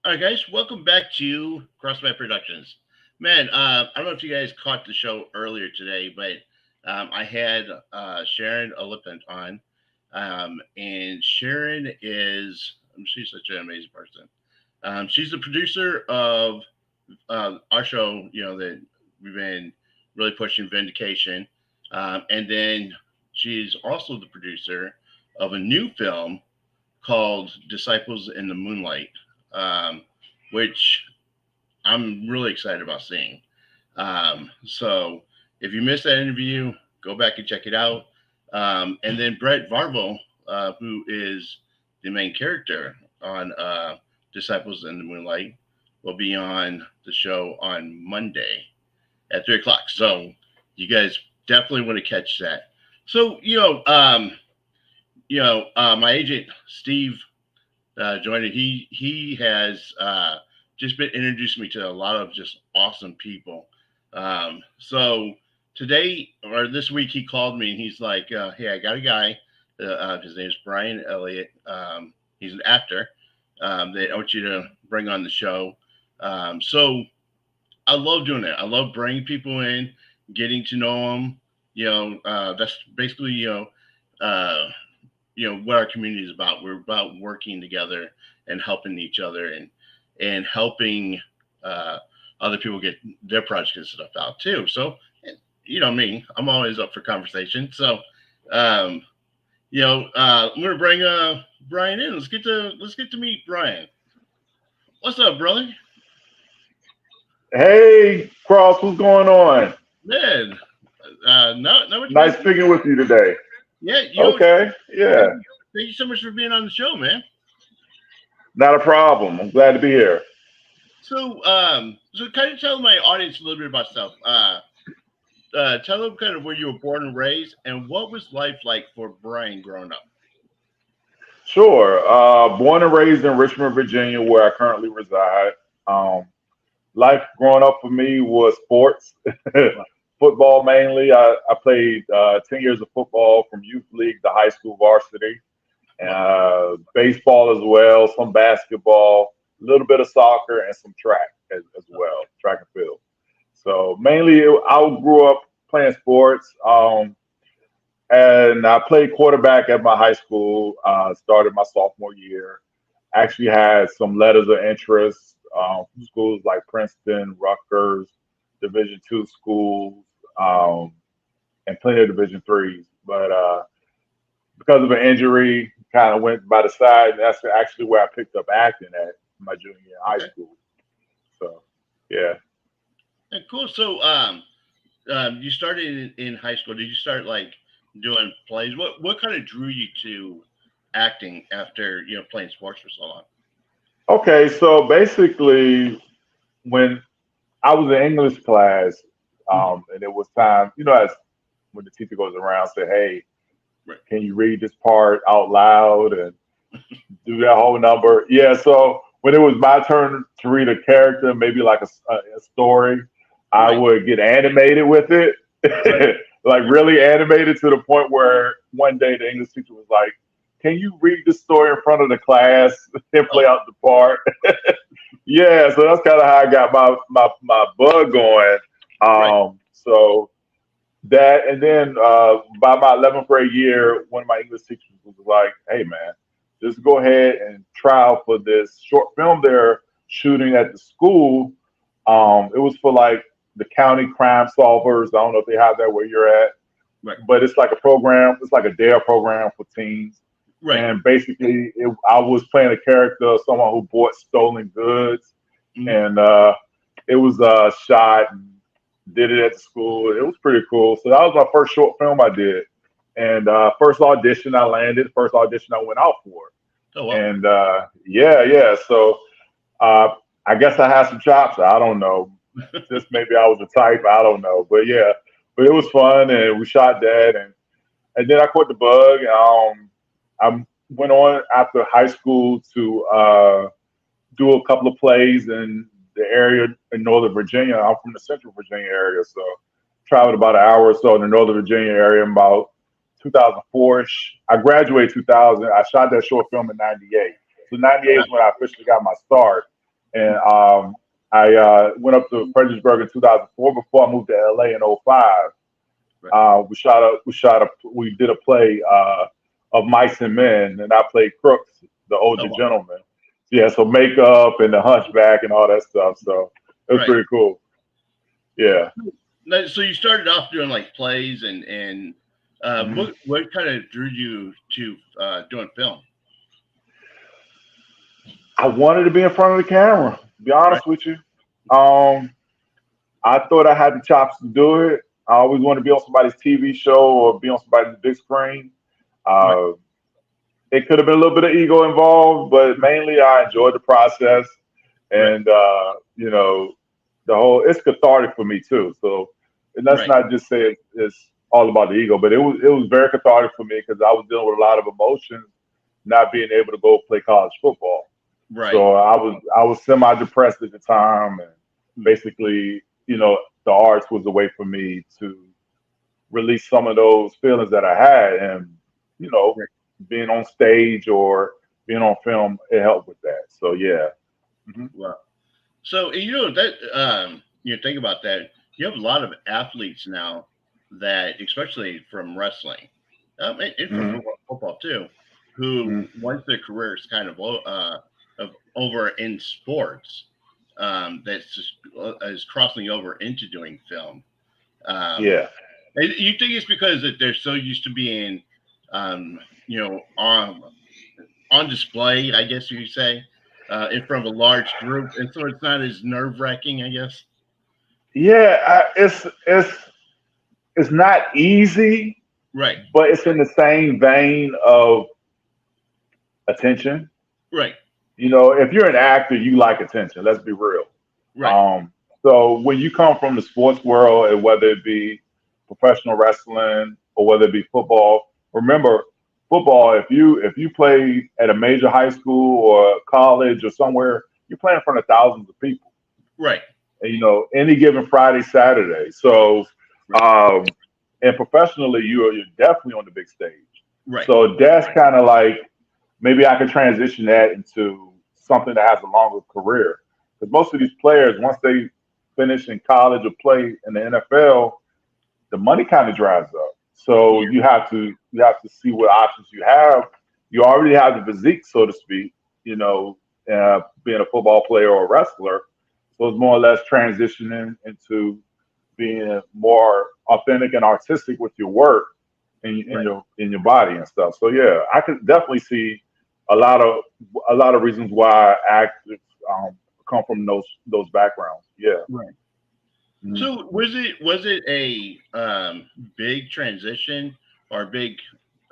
All right, guys, welcome back to Crossman Productions. Man, I don't know if you guys caught the show earlier today, but I had Sharon Oliphant on, and Sharon is she's such an amazing person. She's the producer of our show, that we've been really pushing Vindication, and then she's also the producer of a new film called Disciples in the Moonlight, um, which I'm really excited about seeing. So if you missed that interview, go back and check it out. And then Brett Varvel, who is the main character on Disciples in the Moonlight, will be on the show on Monday at 3 o'clock. So you guys definitely want to catch that. So my agent Steve joined it. He has just been introducing me to a lot of just awesome people. So today or this week, he called me and he's like, "Hey, I got a guy. His name's Brian Elliott. He's an actor. That I want you to bring on the show." So I love doing it. I love bringing people in, getting to know them. That's basically uh, what our community is about. We're about working together and helping each other and helping uh, other people get their projects and stuff out too. So you know me, I'm always up for conversation. So um, I'm gonna bring Brian in. Let's get to meet Brian. What's up, brother? Hey, Cross, what's going on? Man, not much, man. Nice speaking with you today. Yeah, Okay, yeah, thank you so much for being on the show, man. not a problem. I'm glad to be here. So kind of tell my audience a little bit about yourself. Tell them kind of where you were born and raised, and what was life like for Brian growing up. Sure. Born and raised in Richmond, Virginia, where I currently reside. Um, Life growing up for me was sports, football mainly. I played 10 years of football from youth league to high school varsity, Wow, baseball as well, some basketball, a little bit of soccer, and some track as well, track and field. So mainly, I grew up playing sports, and I played quarterback at my high school. Started my sophomore year. Actually had some letters of interest from schools like Princeton, Rutgers, Division II schools, um, and plenty of Division IIIs. But because of an injury, kind of went by the side. And that's actually where I picked up acting at my junior year in high okay, school. So yeah. and cool. So you started in high school. Did you start like doing plays? What kind of drew you to acting after playing sports for so long? Okay, so basically, when I was in English class, Mhm. and it was time, as when the teacher goes around, say, "Hey, Right, can you read this part out loud and do that whole number?" Yeah. So when it was my turn to read a character, maybe like a story, I right, would get animated with it, right, like really animated to the point where one day the English teacher was like, "Can you read the story in front of the class and play oh, out the part?" Yeah, so that's kind of how I got my bug going. right, So that, and then by my 11th grade year, one of my English teachers was like, "Hey, man, just go ahead and try out for this short film they're shooting at the school." It was for like the county crime solvers. I don't know if they have that where you're at, right, but it's like a program. It's like a dare program for teens. right. And basically, I was playing a character of someone who bought stolen goods, Mhm. and it was shot and did it at the school. It was pretty cool. So that was my first short film I did, and first audition I landed. First audition I went out for, Oh well, and yeah, yeah. So uh, I guess I had some chops. I don't know. Just maybe I was a type. I don't know, but yeah. But it was fun, and we shot that, and then I caught the bug. I went on after high school to do a couple of plays in the area in Northern Virginia. I'm from the Central Virginia area, so traveled about an hour or so in the Northern Virginia area in about 2004ish. I graduated 2000. I shot that short film in '98. So '98 is when I officially got my start. And I went up to Fredericksburg in 2004 before I moved to LA in '05. Right. We did a play of Mice and Men, and I played Crooks, the Oh, older wow. gentleman. Yeah, so makeup and the hunchback and all that stuff. So it was Right. pretty cool. Yeah. So you started off doing like plays and Mhm. what kind of drew you to doing film? I wanted to be in front of the camera, to be Right. honest with you. Um, I thought I had the chops to do it. I always wanted to be on somebody's TV show or be on somebody's big screen. Right. Uh, it could have been a little bit of ego involved, but mainly I enjoyed the process. Right. And, the whole, it's cathartic for me too. So, and let's Right. not just say it's all about the ego, but it was very cathartic for me because I was dealing with a lot of emotions, not being able to go play college football. Right. So I was semi depressed at the time, and Mm. basically, the arts was a way for me to release some of those feelings that I had, and you know, Right. being on stage or being on film, it helped with that. So yeah. Hmm. Wow. So that think about that. You have a lot of athletes now that, especially from wrestling, and from Hmm. football too, who Hmm. once their careers kind of over in sports, that's just is crossing over into doing film. Um, Yeah. and you think it's because that they're so used to being, um, you know, on display, I guess you say, in front of a large group, and so it's not as nerve wracking, I guess. Yeah, it's not easy, Right, but it's in the same vein of attention. right, If you're an actor, you like attention. Let's be real. right, So when you come from the sports world, and whether it be professional wrestling or whether it be football, remember football. If you play at a major high school or college or somewhere, you're playing in front of thousands of people. right, And, any given Friday, Saturday. So, right, um, and professionally, you're definitely on the big stage. right, So that's kind of like maybe I could transition that into something that has a longer career. Because most of these players, once they finish in college or play in the NFL, the money kind of dries up. So yeah, you have to see what options you have. You already have the physique, so to speak. Being a football player or a wrestler. So it's more or less transitioning into being more authentic and artistic with your work in right. your body and stuff. So yeah, I could definitely see a lot of reasons why actors come from those backgrounds. Yeah. Right. Mhm. So was it a big transition or a big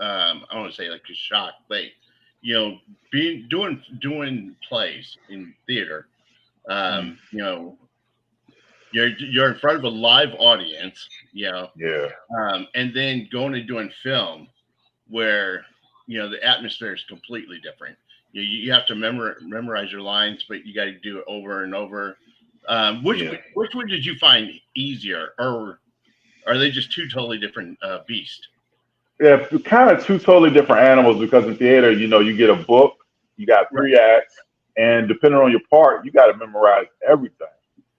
I don't want to say like a shock, but you know, being doing plays in theater, Mhm. you know, you're in front of a live audience, Yeah. and then going and doing film where the atmosphere is completely different. You have to memorize your lines, but you got to do it over and over. Yeah. Which one did you find easier, or are they just two totally different beasts? Yeah, kind of two totally different animals because in theater, you get a book, you got Right, 3 acts, and depending on your part, you got to memorize everything.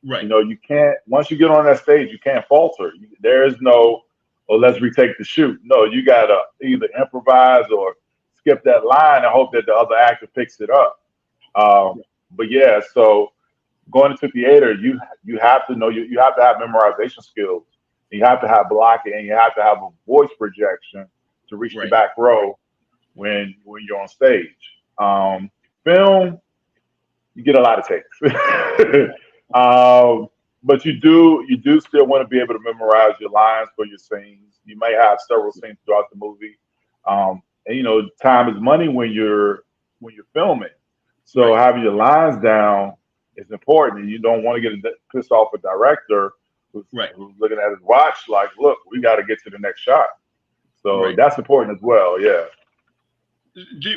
right, You can't, once you get on that stage, you can't falter. There is no, well, let's retake the shoot. No, you got to either improvise or skip that line and hope that the other actor picks it up. Um, but yeah, so going into theater, you have to know you have to have memorization skills. You have to have blocking, and you have to have a voice projection to reach the right, back row when you're on stage. Film, you get a lot of takes, but you do still want to be able to memorize your lines for your scenes. You may have several scenes throughout the movie, and time is money when you're filming. So right, having your lines down is important. And you don't want to get pissed off a director who's, right, who's looking at his watch like, look, we got to get to the next shot. So right. that's important as well. Yeah.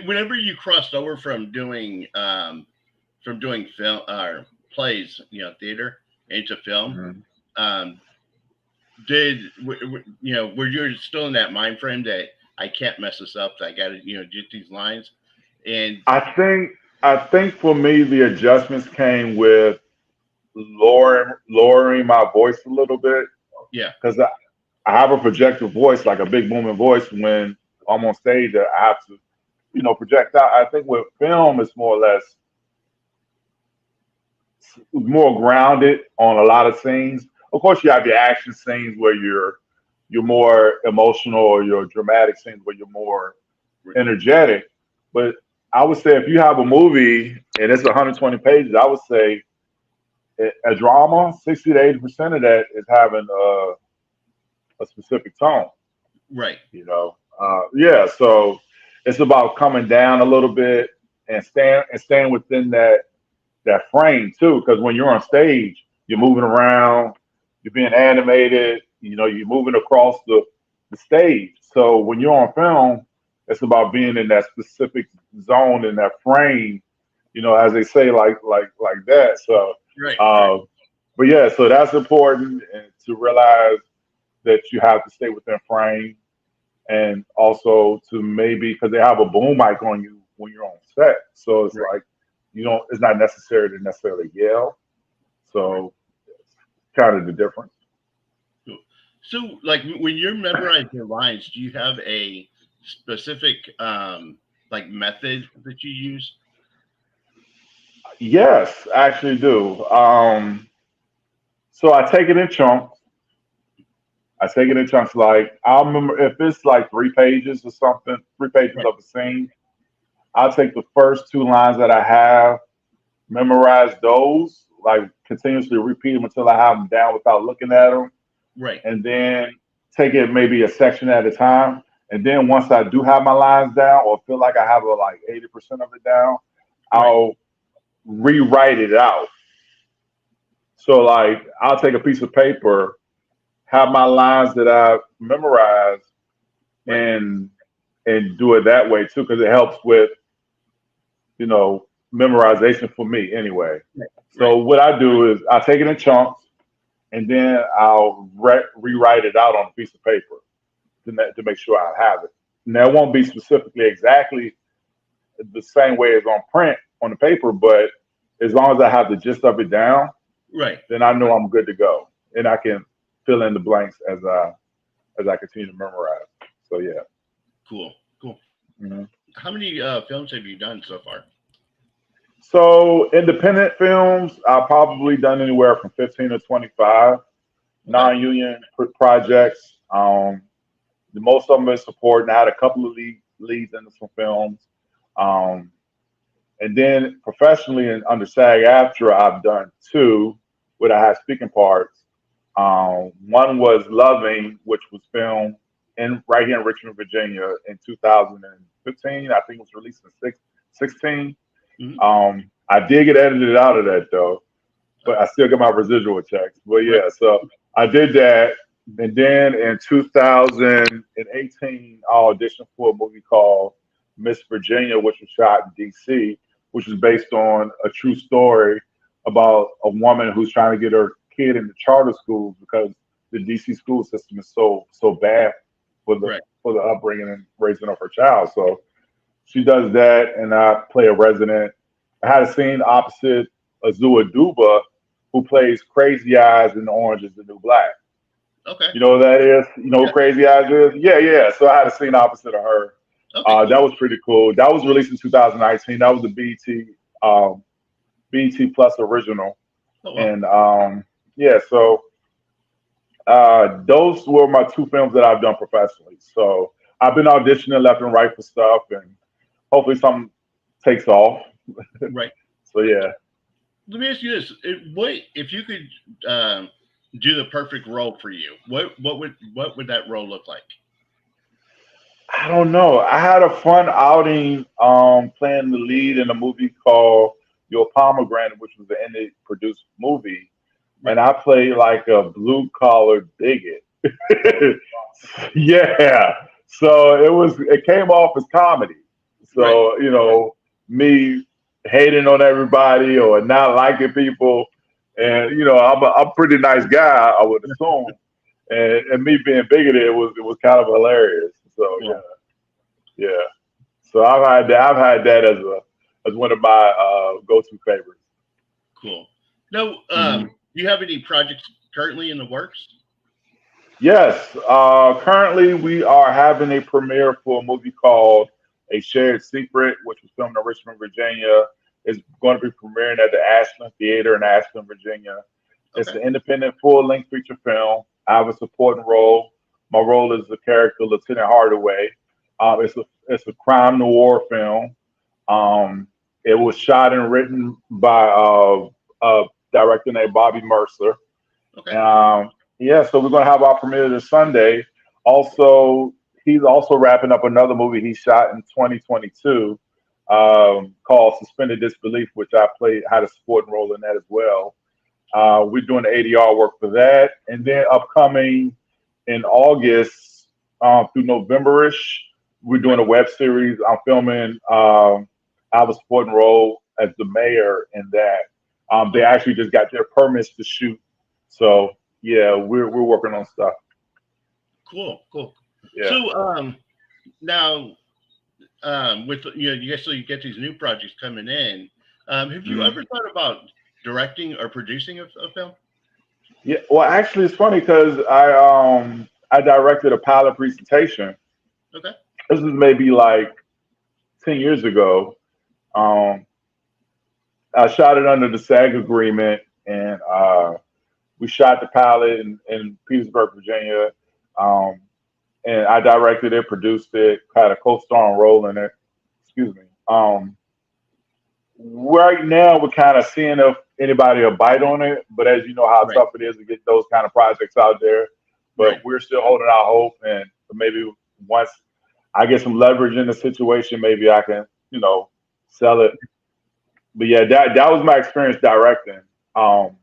Whenever you crossed over from doing film or plays, theater into film, Mhm. um, were you still in that mind frame that I can't mess this up? I got to get these lines, and I think. I think for me, the adjustments came with lowering my voice a little bit Yeah. because I have a projected voice, like a big booming voice when I'm on stage. That I have to, project out. I think with film, it's more or less more grounded on a lot of scenes. Of course, you have your action scenes where you're more emotional, or your dramatic scenes where you're more energetic. But I would say if you have a movie and it's 120 pages, I would say a drama, 60 to 80% of that is having a specific tone. Right. Yeah. So it's about coming down a little bit and staying within that frame too. Because when you're on stage, you're moving around, you're being animated. You're moving across the stage. So when you're on film, it's about being in that specific zone in that frame. As they say, like that. So, Right. Right. uh, but yeah, so that's important and to realize that you have to stay within frame, and also to maybe because they have a boom mic on you when you're on set, so it's Right. like it's not necessary to necessarily yell. Right. So it's kind of the difference. Cool. So, like, when you're memorizing your lines, do you have a specific like method that you use? Yes, I actually do. So I take it in chunks. I take it in chunks. Like I'll remember if it's like 3 pages or something, 3 pages Right. of a scene. I'll take the first two lines that I have, memorize those, like continuously repeat them until I have them down without looking at them, Right. and then take it maybe a section at a time. And then once I do have my lines down, or feel like I have like 80% of it down, Right. I'll rewrite it out. So like I'll take a piece of paper, have my lines that I've memorized, Right. and do it that way too, because it helps with memorization for me anyway. Right. So Right. what I do is I take it in chunks, and then I'll rewrite it out on a piece of paper to make sure I have it. Now it won't be specifically exactly the same way as on print on the paper, but as long as I have the gist of it down, Right. then I know I'm good to go, and I can fill in the blanks as I continue to memorize. So yeah. Cool. Cool. Mhm. How many films have you done so far? So independent films, I've probably done anywhere from 15 to 25 Okay. non-union projects. The most of them is supporting. I had a couple of leads in some films. Um, and then professionally and under SAG-AFTRA, I've done two where I had speaking parts. One was Loving, which was filmed right here in Richmond, Virginia in 2015. I think it was released in 16. Hmm. I did get edited out of that though, but Okay. I still get my residual checks. But Right. yeah, so I did that. And then in 2018, I auditioned for a movie called Miss Virginia, which was shot in DC, which is based on a true story about a woman who's trying to get her kid into charter schools because the DC school system is so bad for the Right. for the upbringing and raising of her child. So she does that, and I play a resident. I had a scene opposite Azua Duba, who plays Crazy Eyes in Orange is the New Black. Okay. You know who that is? You know who Yeah. Crazy Eyes is? Yeah, yeah. So I had a scene opposite of her. Okay. That Cool. was pretty cool. That was released in 2019. That was a um, BT Plus original, Oh wow. and yeah. So those were my two films that I've done professionally. So I've been auditioning left and right for stuff, and hopefully something takes off. Right. So yeah. Let me ask you this: what if you could do the perfect role for you? What would that role look like? I don't know. I had a fun outing playing the lead in a movie called Your Pomegranate, which was an indie produced movie, and Right. I played like a blue collar bigot. Yeah. So it came off as comedy. Right. So, me hating on everybody or not liking people. And, I'm a pretty nice guy, I would assume. And me being bigoted, it was kind of hilarious. So yeah, Well, yeah. So I've had that as one of my go-to favorites. Cool. Now, Mhm. do you have any projects currently in the works? Yes, currently we are having a premiere for a movie called A Shared Secret, which was filmed in Richmond, Virginia. It's going to be premiering at the Ashland Theater in Ashland, Virginia. It's Okay. an independent full-length feature film. I have a supporting role. My role is the character Lieutenant Hardaway. It's a crime noir film. Um, it was shot and written by a director named Bobby Mercer. Okay. Yeah, so we're gonna have our premiere this Sunday. Also, he's also wrapping up another movie he shot in 2022 called Suspended Disbelief, which I had a supporting role in that as well. We're doing the ADR work for that, and then upcoming in August through Novemberish, we're doing Right. a web series. I'm filming. I have a supporting role as the mayor in that. They Okay. actually just got their permits to shoot, so yeah, we're working on stuff. Cool. Cool. Yeah. So, now, with you get these new projects coming in. Have you Mhm. ever thought about directing or producing a film? Yeah. Well, actually, it's funny because I directed a pilot presentation. Okay. This is maybe like 10 years ago. Um, I shot it under the SAG agreement, and we shot the pilot in Petersburg, Virginia. Um, and I directed it, produced it, had a co-starring role in it. Excuse me. Right now, we're kind of seeing if anybody will bite on it, but as you know how Right. tough it is to get those kind of projects out there. But Right. we're still holding our hope, and maybe once I get some leverage in the situation, maybe I can, sell it. But yeah, that was my experience directing. Um,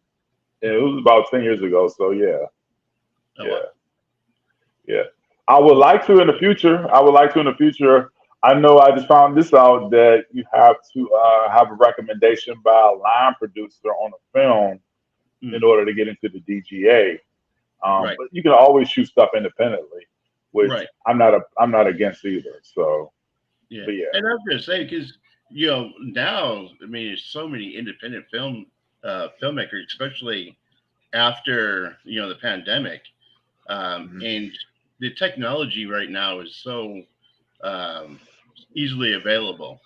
and it was about 10 years ago. So yeah, Oh yeah. wow. Yeah. I would like to in the future. I would like to in the future. I know I just found this out that you have to have a recommendation by a line producer on a film in Mm, order to get into the DGA. right. But you can always shoot stuff independently, which Right. I'm not against either. So, Yeah. but yeah. And I was gonna say because now I mean there's so many independent filmmakers, especially after the pandemic, Mhm. and the technology right now is so um, easily available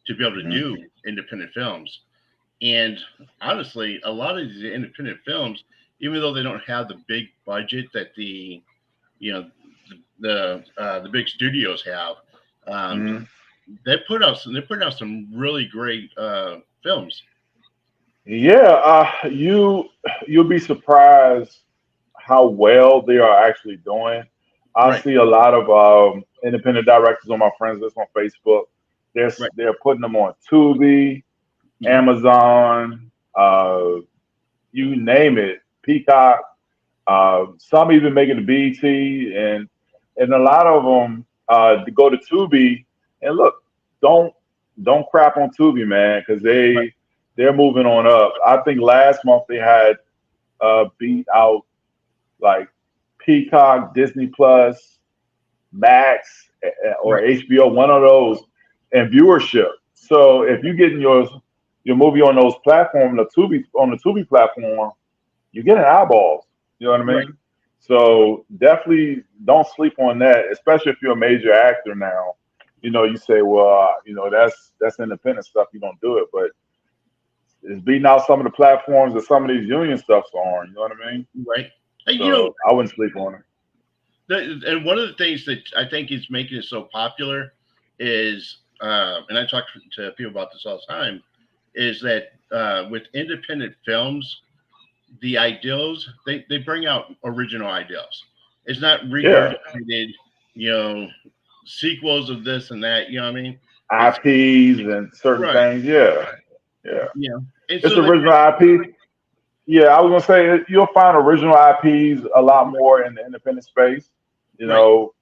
to be able to Mhm. do independent films. And honestly, a lot of these independent films, even though they don't have the big budget that you know the big studios have, um, Mhm. they're putting out some really great films. Yeah, you'll be surprised how well they are actually doing. I Right, see a lot of independent directors on my friends list on Facebook. right, They're putting them on Tubi, hmm Amazon, you name it, Peacock. Some even making the BT, and a lot of them to go to Tubi. And look, don't don't crap on Tubi, man, because right, they're moving on up. I think last month they had beat out like Peacock, Disney Plus, Max, or right, HBO, one of those, and viewership. So if you're getting your movie on those platforms, the Tubi platform, you're getting eyeballs. You know what I right. mean? So definitely don't sleep on that, especially if you're a major actor now. You say, well, that's independent stuff. You don't do it, but it's beating out some of the platforms that some of these union stuff's on. You know what I mean? Right. And So I wouldn't sleep on it. and one of the things that I think is making it so popular is, and I talk to people about this all the time, is that with independent films, the ideals they bring out original ideals. It's not Yeah, regurgitated, you know, sequels of this and that. You know what I mean? It's IPs and certain right. things. Yeah, yeah. And It's so like original IP. Yeah, I was gonna say you'll find original IPs a lot more in the independent space. You right, know,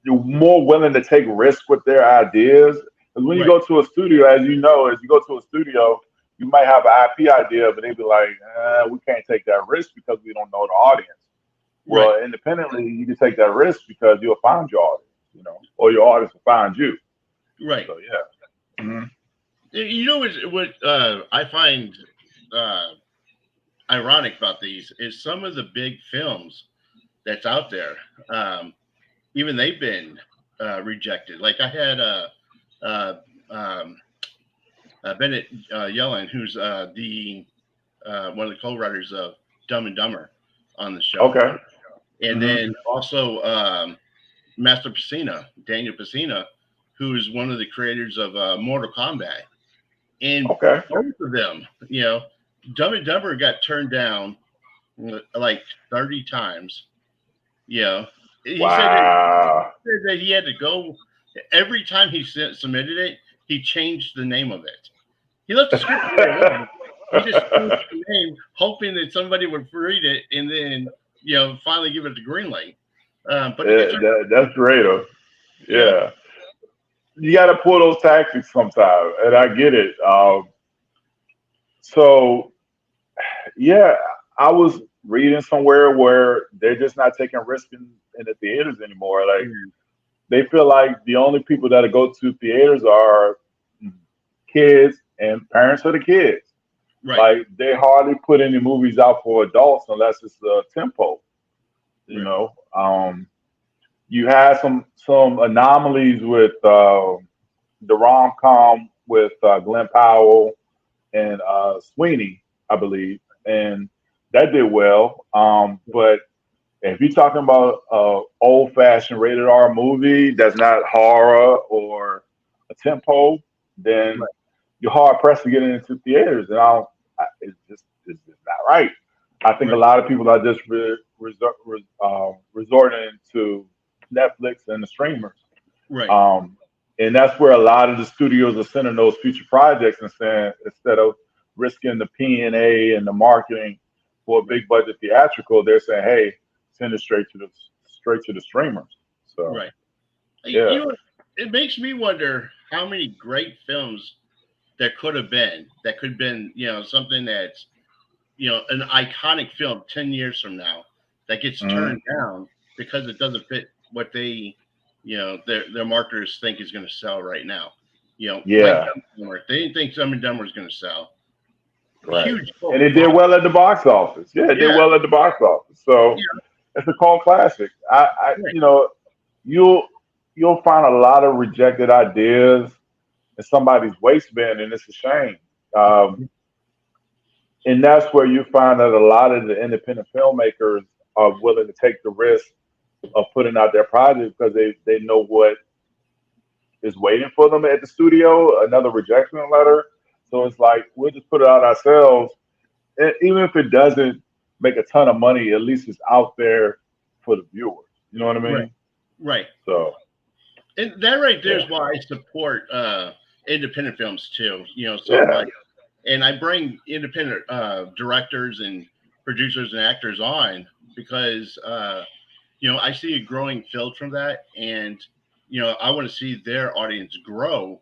you're more willing to take risks with their ideas. Because when you right, go to a studio, as you go to a studio, you might have an IP idea, but they be like, we can't take that risk because we don't know the audience. right, Well, independently, you can take that risk because you'll find your audience, or your audience will find you. right. So yeah. Mhm. You know what I find uh, ironic about these is some of the big films that's out there. Um, Even they've been rejected. Like I had uh, um, Bennett Yellen, who's the one of the co-writers of Dumb and Dumber, on the show, Okay. and Hmm. then also Master Pacina, Daniel Pacina, who's one of the creators of Mortal Kombat, and Okay. both of them, Dumb and Dumber got turned down like 30 times. You know, he said that Wow. he had to go every time he submitted it. He changed the name of it. He left the script the way it was. He just changed the name, hoping that somebody would read it and then finally give it the green light. But it's That's great. yeah, Yeah. You got to pull those tactics sometimes, and I get it. So yeah, I was reading somewhere where they're just not taking risks in the theaters anymore. Like mm, they feel like the only people that go to theaters are kids and parents of the kids. right, Like they hardly put any movies out for adults unless it's a tempo. You right, know, you had some anomalies with the rom com with Glenn Powell and Sweeney, I believe, and that did well. But if you're talking about a old fashioned rated R movie that's not horror or a tempo, then right, you're hard pressed to get it into theaters, and it's just not right. I think a right, lot of people are just resorting to Netflix and the streamers, right, um, and that's where a lot of the studios are sending those future projects and saying instead of risking the P and A and the marketing for a right, big budget theatrical, they're saying, hey, send it straight to the streamers. So right. yeah. It makes me wonder how many great films there could have been that could have been something that's an iconic film 10 years from now that gets Mhm. turned down because it doesn't fit what their marketers think is going to sell right now. Like Yeah. Dumb and Dumber. They didn't think Dumb and Dumber was going to sell. Right. Huge And cult it did flop. well at the box office. Yeah, it did Yeah. well at the box office. So Yeah. it's a cult classic. I Right. you'll you'll find a lot of rejected ideas in somebody's waste bin, and it's a shame. Um, and that's where you find that a lot of the independent filmmakers are willing to take the risk of putting out their project because they know what is waiting for them at the studio, another rejection letter. So it's like we'll just put it out ourselves, and even if it doesn't make a ton of money, at least it's out there for the viewers. You know what I Right. mean? Right. So And that right there yeah, is why I support independent films too. So yeah. like, and I bring independent directors and producers and actors on because I see a growing field from that, and I want to see their audience grow,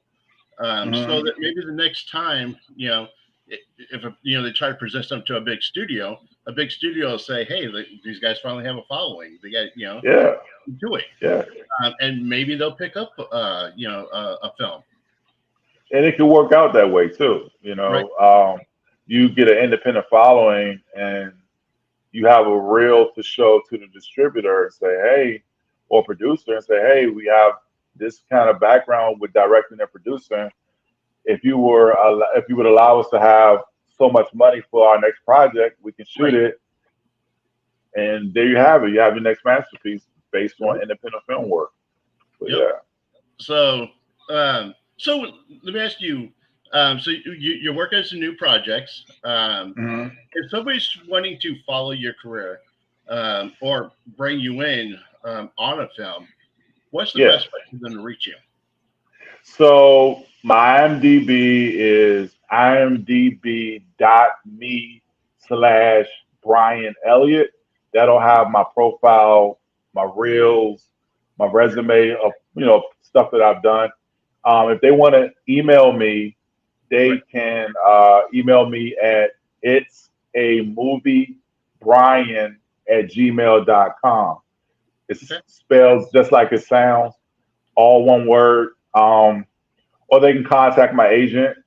so Hmm. that maybe the next time, if they try to present something to a big studio will say, "Hey, these guys finally have a following. They got Yeah, do it," yeah. and maybe they'll pick up a film. And it can work out that way too. Right, You get an independent following, and you have a reel to show to the distributor and say, hey, or producer and say, hey, we have this kind of background with directing and producing. If you would allow us to have so much money for our next project, we can shoot right, it, and there you have it. You have your next masterpiece based on right. independent film work. But Yep. yeah. So, so let me ask you. So you're working on some new projects. Hmm. If somebody's wanting to follow your career, or bring you in on a film, what's the Yeah. best way for them to reach you? So my IMDb is imdb.me/Brian Elliott. That'll have my profile, my reels, my resume of stuff that I've done. If they want to email me, Right. they can email me at it's a movie Brian at gmail.com. It's Okay. spelled just like it sounds, all one word. Or they can contact my agent.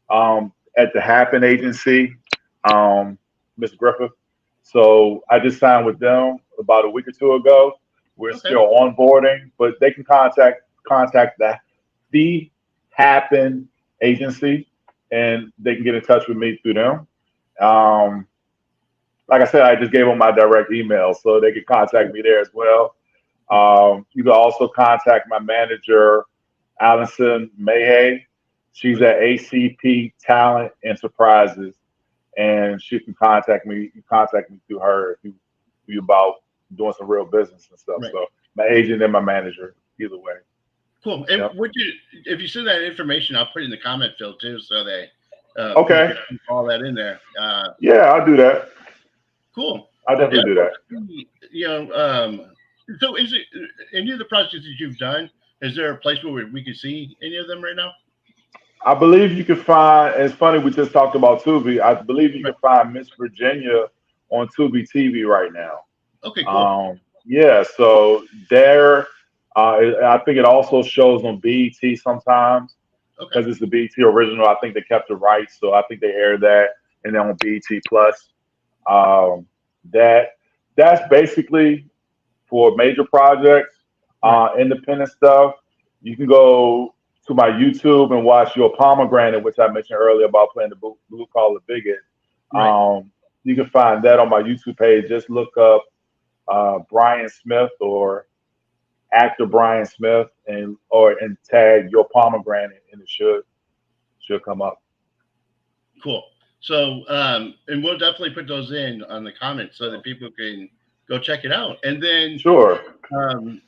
at the Happen Agency, Miss Griffith. So I just signed with them about a week or two ago. We're Okay. still onboarding, but they can contact the Happen Agency, and they can get in touch with me through them. Um, like I said, I just gave them my direct email, so they can contact me there as well. You can also contact my manager, Allison Mayhay. She's at ACP Talent Enterprises, and she can contact me. You contact me through her if you about doing some real business and stuff. Right. So my agent and my manager, either way. Cool. And Yep. if you send that information, I'll put it in the comment field too, so they people Okay. can keep all that in there. Yeah, I'll do that. Cool. I'll Yeah. definitely do that. You know, so is it any of the projects that you've done? Is there a place where we can see any of them right now? I believe you can find. It's funny we just talked about Tubi. I believe you Right. can find Miss Virginia on Tubi TV right now. Okay. Cool. Yeah, so there, I think it also shows on BET sometimes Okay. because it's the BET original. I think they kept the rights, so I think they aired that, and then on BET Plus. Um, that that's basically for major projects, Right. independent stuff. You can go to my YouTube and watch Your Pomegranate, which I mentioned earlier about playing the blue collar bigot. Right. You can find that on my YouTube page. Just look up Brian Smith or actor Brian Smith and tag Your Pomegranate, and it should come up. Cool. So, and we'll definitely put those in on the comments so that people can go check it out. And then, Sure.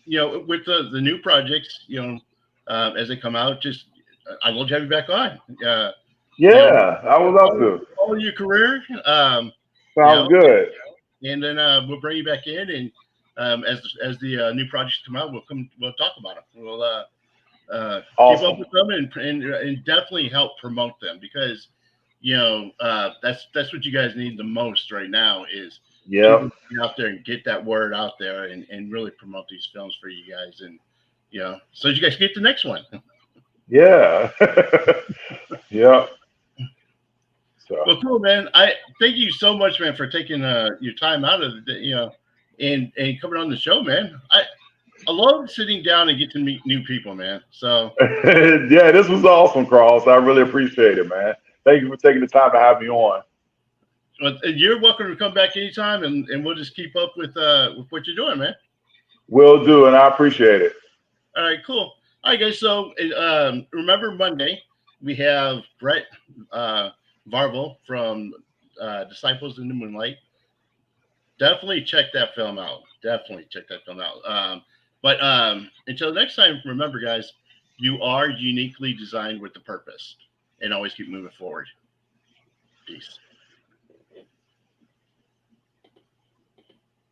you know, with the new projects, you know, as they come out, just I'd love to have you back on. You know, Yeah, I would love to. follow your career, you know, Sounds good. and then we'll bring you back in, and as the new projects come out, we'll talk about them. We'll keep up Awesome. with them and definitely help promote them because you know that's what you guys need the most right now is people Yep. to get out there and get that word out there and really promote these films for you guys and you know so you guys get the next one. Yeah. Yep. So. Well, cool, man. I thank you so much, man, for taking your time out of the you know and coming on the show, man. I love sitting down and get to meet new people, man. So Yeah, this was awesome, Cross. I really appreciate it, man. Thank you for taking the time to have me on. you're welcome to come back anytime, and we'll just keep up with what you're doing, man. Will do, and I appreciate it. All right, cool. All right, guys. So remember Monday we have Brett Varvel from Disciples in the Moonlight. Definitely check that film out. Definitely check that film out. But until next time, remember, guys, you are uniquely designed with the purpose, and always keep moving forward. Peace.